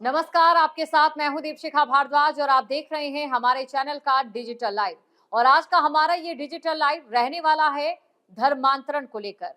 नमस्कार, आपके साथ मैं हूं दीपशिखा भारद्वाज और आप देख रहे हैं हमारे चैनल का डिजिटल लाइव। और आज का हमारा ये डिजिटल लाइव रहने वाला है धर्मांतरण को लेकर।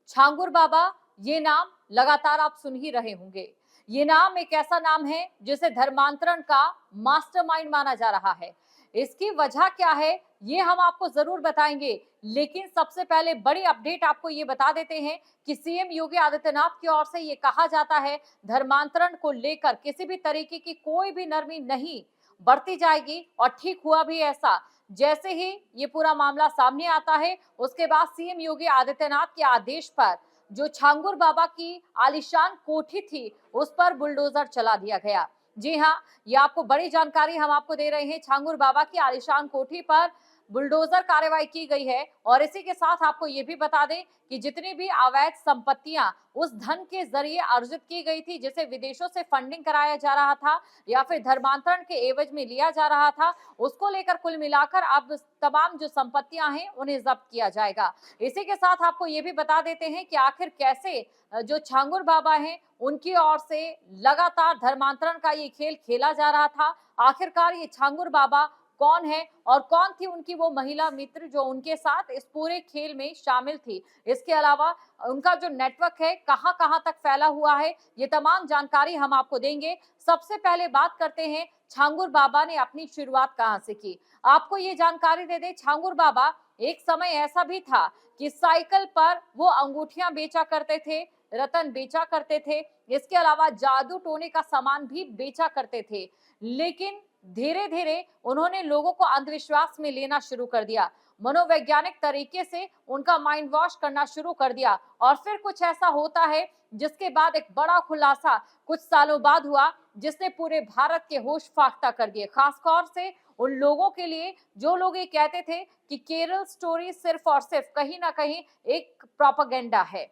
छांगुर बाबा, ये नाम लगातार आप सुन ही रहे होंगे। ये नाम एक ऐसा नाम है जिसे धर्मांतरण का मास्टरमाइंड माना जा रहा है। इसकी वजह क्या है ये हम आपको जरूर बताएंगे, लेकिन सबसे पहले बड़ी अपडेट आपको ये बता देते हैं कि सीएम योगी आदित्यनाथ की ओर से ये कहा जाता है धर्मांतरण को लेकर किसी भी तरीके की कोई भी नरमी नहीं बरती जाएगी। और ठीक हुआ भी ऐसा। जैसे ही ये पूरा मामला सामने आता है उसके बाद सीएम योगी आदित्यनाथ के आदेश पर जो छांगुर बाबा की आलीशान कोठी थी उस पर बुलडोजर चला दिया गया। जी हाँ, ये आपको बड़ी जानकारी हम आपको दे रहे हैं। छांगुर बाबा की आलीशान कोठी पर बुलडोजर कार्रवाई की गई है। और इसी के साथ आपको ये भी बता दें कि जितनी भी अवैध संपत्तियां उस धन के जरिए अर्जित की गई थी, जिसे विदेशों से फंडिंग कराया जा रहा था या फिर धर्मांतरण के एवज में लिया जा रहा था, उसको लेकर कुल मिलाकर अब तमाम जो संपत्तियां हैं उन्हें जब्त किया जाएगा। इसी के साथ आपको ये भी बता देते हैं कि आखिर कैसे जो छांगुर बाबा हैं उनकी ओर से लगातार धर्मांतरण का ये खेल खेला जा रहा था। आखिरकार ये छांगुर बाबा कौन है और कौन थी उनकी वो महिला मित्र जो उनके साथ इस पूरे खेल में शामिल थी। इसके अलावा उनका जो नेटवर्क है कहां कहां तक फैला हुआ है, ये तमाम जानकारी हम आपको देंगे। सबसे पहले बात करते हैं छांगुर बाबा ने अपनी शुरुआत कहां से की। आपको ये जानकारी दे दे, छांगुर बाबा एक समय ऐसा भी था कि साइकिल पर वो अंगूठियां बेचा करते थे, रतन बेचा करते थे, इसके अलावा जादू टोने का सामान भी बेचा करते थे। लेकिन धीरे धीरे उन्होंने लोगों को अंधविश्वास में लेना शुरू कर दिया, मनोवैज्ञानिक तरीके से उनका माइंड वॉश करना शुरू कर दिया। और फिर कुछ ऐसा होता है जिसके बाद एक बड़ा खुलासा कुछ सालों बाद हुआ जिसने पूरे भारत के होश फाख्ता कर दिए, खासतौर से उन लोगों के लिए जो लोग ये कहते थे कि केरल स्टोरी सिर्फ और सिर्फ कहीं ना कहीं एक प्रोपेगेंडा है।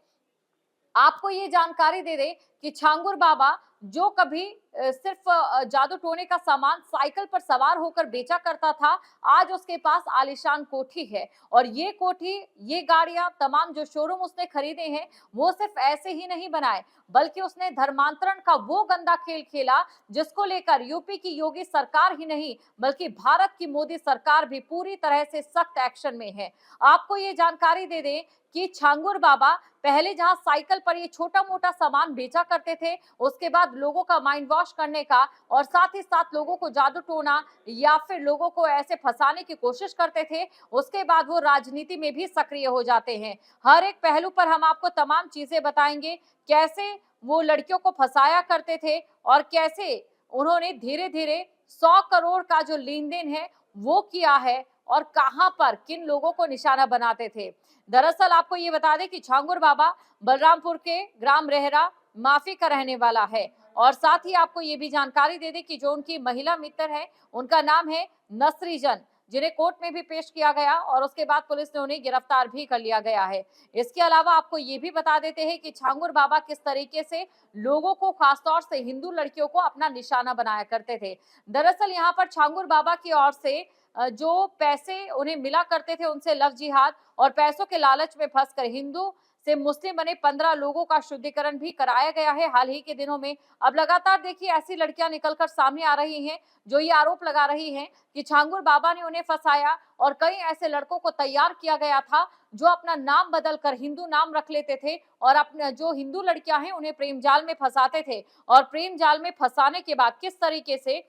आपको ये जानकारी दे दें कि छांगुर बाबा जो कभी सिर्फ जादू टोने का सामान साइकिल पर सवार होकर बेचा करता था, आज उसके पास आलीशान कोठी है। और ये कोठी, ये गाड़ियां, तमाम जो शोरूम उसने खरीदे हैं वो सिर्फ ऐसे ही नहीं बनाए, बल्कि उसने धर्मांतरण का वो गंदा खेल खेला जिसको लेकर यूपी की योगी सरकार ही नहीं बल्कि भारत की मोदी सरकार भी पूरी तरह से सख्त एक्शन में है। आपको ये जानकारी दे दें कि छांगुर बाबा पहले जहां साइकिल पर ये छोटा मोटा सामान बेचा करते थे, उसके बाद लोगों का माइंड वॉश करने का और साथ ही साथ लोगों को जादू टोना या फिर लोगों को ऐसे फंसाने की कोशिश करते थे, उसके बाद वो राजनीति में भी सक्रिय हो जाते हैं। हर एक पहलू पर हम आपको तमाम चीजें बताएंगे, कैसे वो लड़कियों को फंसाया करते थे और कैसे उन्होंने धीरे धीरे 100 करोड़ का जो लेन देन है वो किया है और कहां पर किन लोगों को निशाना बनाते थे। दरअसल आपको ये बता दें कि छांगुर बाबा बलरामपुर के ग्राम रेहरा माफी का रहने वाला है। और साथ ही आपको ये भी जानकारी दे दें कि जो उनकी महिला मित्र है उनका नाम है नसरीजन, जिन्हें कोर्ट में भी पेश किया गया और उसके बाद पुलिस ने उन्हें गिरफ्तार भी कर लिया गया है। इसके अलावा आपको ये भी बता देते हैं कि छांगुर बाबा किस तरीके से लोगों को, खासतौर से हिंदू लड़कियों को अपना निशाना बनाया करते थे। दरअसल यहाँ पर छांगुर बाबा की ओर से जो पैसे उन्हें मिला करते थे उनसे लव जिहाद और पैसों के लालच में फंसकर हिंदू से मुस्लिम बने 15 लोगों का शुद्धिकरण भी कराया गया है हाल ही के दिनों में। अब लगातार देखिए ऐसी लड़कियां निकलकर सामने आ रही हैं जो ये आरोप लगा रही हैं कि छांगुर बाबा ने उन्हें फंसाया और कई ऐसे लड़कों को तैयार किया गया था जो अपना नाम बदलकर हिंदू नाम रख लेते थे और अपने जो हिंदू लड़कियां हैं उन्हें प्रेम जाल में फंसाते थे। और प्रेम जाल में फंसाने के बाद किस तरीके से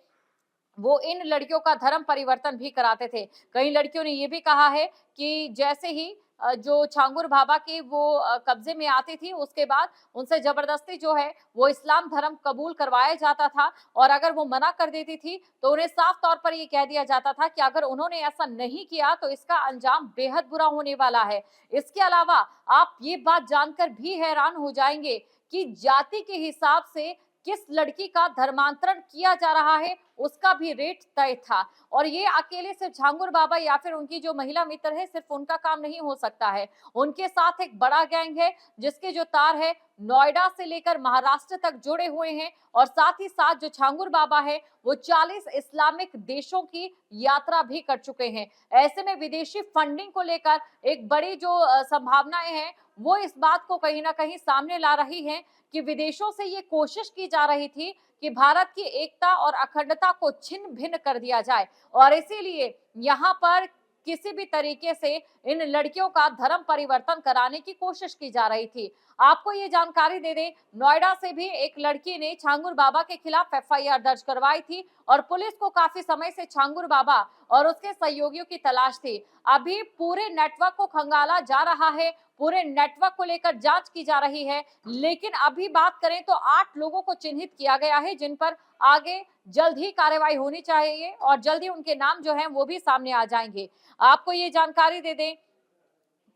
वो इन लड़कियों का धर्म परिवर्तन भी कराते थे। कई लड़कियों ने ये भी कहा है कि जैसे ही जो छांगुर बाबा के वो कब्जे में आती थी, उसके बाद उनसे जबरदस्ती जो है वो इस्लाम धर्म कबूल करवाया जाता था। और अगर वो मना कर देती थी तो उन्हें साफ तौर पर ये कह दिया जाता था कि अगर उन्होंने ऐसा नहीं किया तो इसका अंजाम बेहद बुरा होने वाला है। इसके अलावा आप ये बात जानकर भी हैरान हो जाएंगे कि जाति के हिसाब से किस लड़की का धर्मांतरण किया जा रहा है उसका भी रेट तय था। और ये अकेले सिर्फ छांगुर बाबा या फिर उनकी जो महिला मित्र है सिर्फ उनका काम नहीं हो सकता है, उनके साथ एक बड़ा गैंग है जिसके जो तार है नोएडा से लेकर महाराष्ट्र तक जुड़े हुए हैं। और साथ ही साथ जो छांगुर बाबा है वो 40 इस्लामिक देशों की यात्रा भी कर चुके हैं। ऐसे में विदेशी फंडिंग को लेकर एक बड़ी जो संभावनाएं हैं वो इस बात को कहीं ना कहीं सामने ला रही हैं कि विदेशों से ये कोशिश की जा रही थी कि भारत की एकता और अखंडता को छिन्न भिन्न कर दिया जाए, और इसीलिए यहाँ पर किसी भी तरीके से इन लड़कियों का धर्म परिवर्तन कराने की कोशिश की जा रही थी। आपको ये जानकारी दे दें, नोएडा से भी एक लड़की ने छांगुर बाबा के खिलाफ एफआईआर दर्ज करवाई थी और पुलिस को काफी समय से छांगुर बाबा और उसके सहयोगियों की तलाश थी। अभी पूरे नेटवर्क को खंगाला जा रहा है, पूरे नेटवर्क को लेकर जांच की जा रही है, लेकिन अभी बात करें तो 8 लोगों को चिन्हित किया गया है जिन पर आगे जल्द ही कार्रवाई होनी चाहिए और जल्द ही उनके नाम जो हैं वो भी सामने आ जाएंगे। आपको ये जानकारी दे दें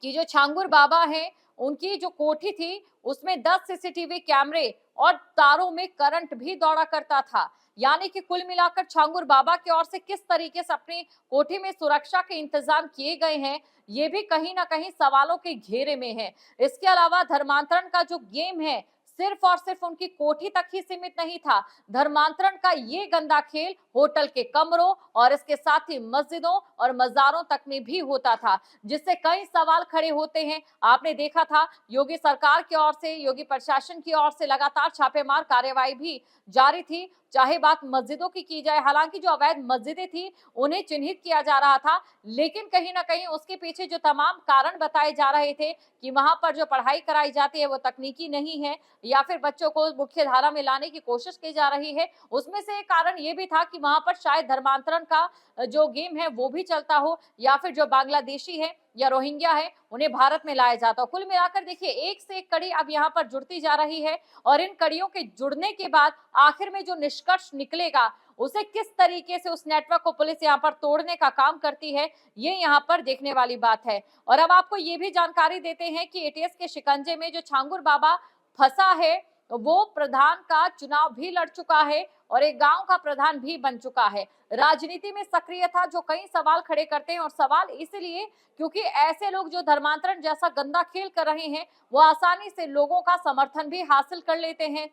कि जो छांगुर बाबा हैं उनकी जो कोठी थी उसमें 10 सीसीटीवी कैमरे और तारों में करंट भी दौड़ा करता था। यानी कि कुल मिलाकर छांगुर बाबा की ओर से किस तरीके से अपनी कोठी में सुरक्षा के इंतजाम किए गए हैं, ये भी कहीं ना कहीं सवालों के घेरे में है। इसके अलावा धर्मांतरण का जो गेम है सिर्फ और सिर्फ उनकी कोठी तक ही सीमित नहीं था। धर्मांतरण का ये गंदा खेल होटल के कमरों और इसके साथ ही मस्जिदों और मजारों तक में भी होता था, जिससे कई सवाल खड़े होते हैं। आपने देखा था योगी सरकार की ओर से, योगी प्रशासन की ओर से लगातार छापेमार कार्रवाई भी जारी थी, चाहे बात मस्जिदों की जाए। हालांकि जो अवैध मस्जिदें थी उन्हें चिन्हित किया जा रहा था, लेकिन कहीं ना कहीं उसके पीछे जो तमाम कारण बताए जा रहे थे कि वहां पर जो पढ़ाई कराई जाती है वो तकनीकी नहीं है या फिर बच्चों को मुख्य धारा में लाने की कोशिश की जा रही है, उसमें से एक कारण ये भी था कि वहां पर शायद धर्मांतरण का जो गेम है वो भी चलता हो या फिर जो बांग्लादेशी है या रोहिंग्या है उन्हें भारत में लाया जाता हो। कुल मिलाकर देखिए एक से एक कड़ी अब यहाँ पर जुड़ती जा रही है और इन कड़ियों के जुड़ने के बाद आखिर में जो निष्कर्ष निकलेगा उसे किस तरीके से उस नेटवर्क को पुलिस यहाँ पर तोड़ने का काम करती है, ये यहाँ पर देखने वाली बात है। और अब आपको ये भी जानकारी देते हैं कि एटीएस के शिकंजे में जो छांगुर बाबा फंसा है वो प्रधान का चुनाव भी लड़ चुका है और एक गांव का प्रधान भी बन चुका है। राजनीति में सक्रिय था, जो कई सवाल खड़े करते हैं और सवाल इसलिए क्योंकि ऐसे लोग जो धर्मांतरण जैसा गंदा खेल कर रहे हैं वो आसानी से लोगों का समर्थन भी हासिल कर लेते हैं।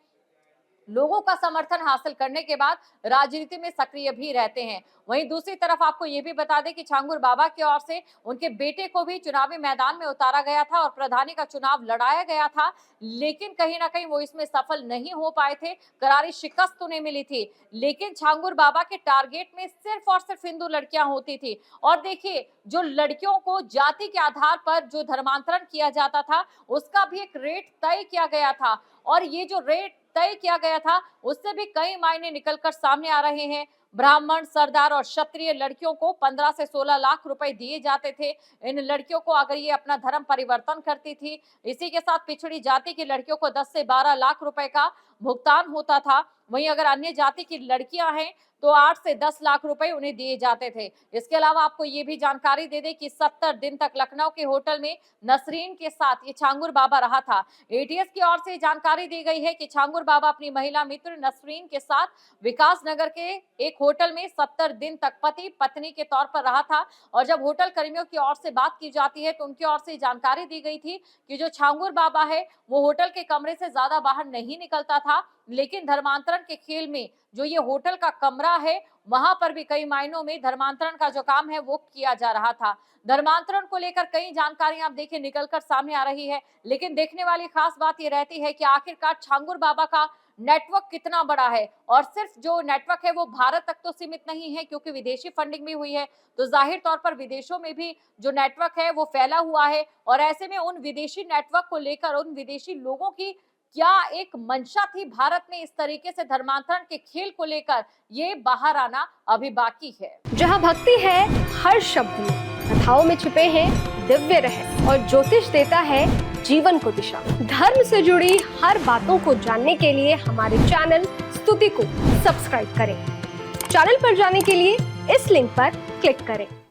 लोगों का समर्थन हासिल करने के बाद राजनीति में सक्रिय भी रहते हैं। वहीं दूसरी तरफ आपको ये भी बता दें कि छांगुर बाबा की ओर से उनके बेटे को भी चुनावी मैदान में उतारा गया था और प्रधानी का चुनाव लड़ाया गया था, लेकिन कहीं ना कहीं वो इसमें सफल नहीं हो पाए थे, करारी शिकस्त उन्हें मिली थी। लेकिन छांगुर बाबा के टारगेट में सिर्फ और सिर्फ हिंदू लड़कियां होती थी। और देखिए जो लड़कियों को जाति के आधार पर जो धर्मांतरण किया जाता था उसका भी एक रेट तय किया गया था और ये जो रेट तय किया गया था उससे भी कई मायने निकलकर सामने आ रहे हैं। ब्राह्मण, सरदार और क्षत्रिय लड़कियों को 15 से 16 लाख रुपए दिए जाते थे। इन लड़कियों को अगर ये अपना धर्म परिवर्तन करती थी, इसी के साथ पिछड़ी जाति की लड़कियों को 10 से 12 लाख रुपए का भुगतान होता था। वहीं अगर अन्य जाति की लड़कियां हैं तो 8 से 10 लाख रुपए उन्हें दिए जाते थे। इसके अलावा आपको ये भी जानकारी दे दें कि 70 दिन तक लखनऊ के होटल में नसरीन के साथ ये छांगुर बाबा रहा था। एटीएस की ओर से जानकारी दी गई है कि छांगुर बाबा अपनी महिला मित्र नसरीन के साथ विकास नगर के एक होटल में 70 दिन तक पति पत्नी के तौर पर रहा था। और जब होटल कर्मियों की ओर से बात की जाती है तो उनकी ओर से जानकारी दी गई थी कि जो छांगुर बाबा है वो होटल के कमरे से ज्यादा बाहर नहीं निकलता था, लेकिन धर्मांतरण के खेल में जो ये होटल का कमरा है वहां पर भी कई मायनों में धर्मांतरण का जो काम है वो किया जा रहा था। धर्मांतरण को लेकर कई जानकारियां आप देखिए निकलकर सामने आ रही है, लेकिन देखने वाली खास बात ये रहती है कि आखिरकार छांगुर बाबा का नेटवर्क कितना बड़ा है। और सिर्फ जो नेटवर्क है वो भारत तक तो सीमित नहीं है क्योंकि विदेशी फंडिंग भी हुई है, तो जाहिर तौर पर विदेशों में भी जो नेटवर्क है वो फैला हुआ है। और ऐसे में उन विदेशी नेटवर्क को लेकर उन विदेशी लोगों की क्या एक मंशा थी भारत में इस तरीके से धर्मांतरण के खेल को लेकर, ये बाहर आना अभी बाकी है। जहाँ भक्ति है हर शब्द में, कथाओं में छुपे हैं दिव्य रहस्य और ज्योतिष देता है जीवन को दिशा। धर्म से जुड़ी हर बातों को जानने के लिए हमारे चैनल स्तुति को सब्सक्राइब करें। चैनल पर जाने के लिए इस लिंक पर क्लिक करें।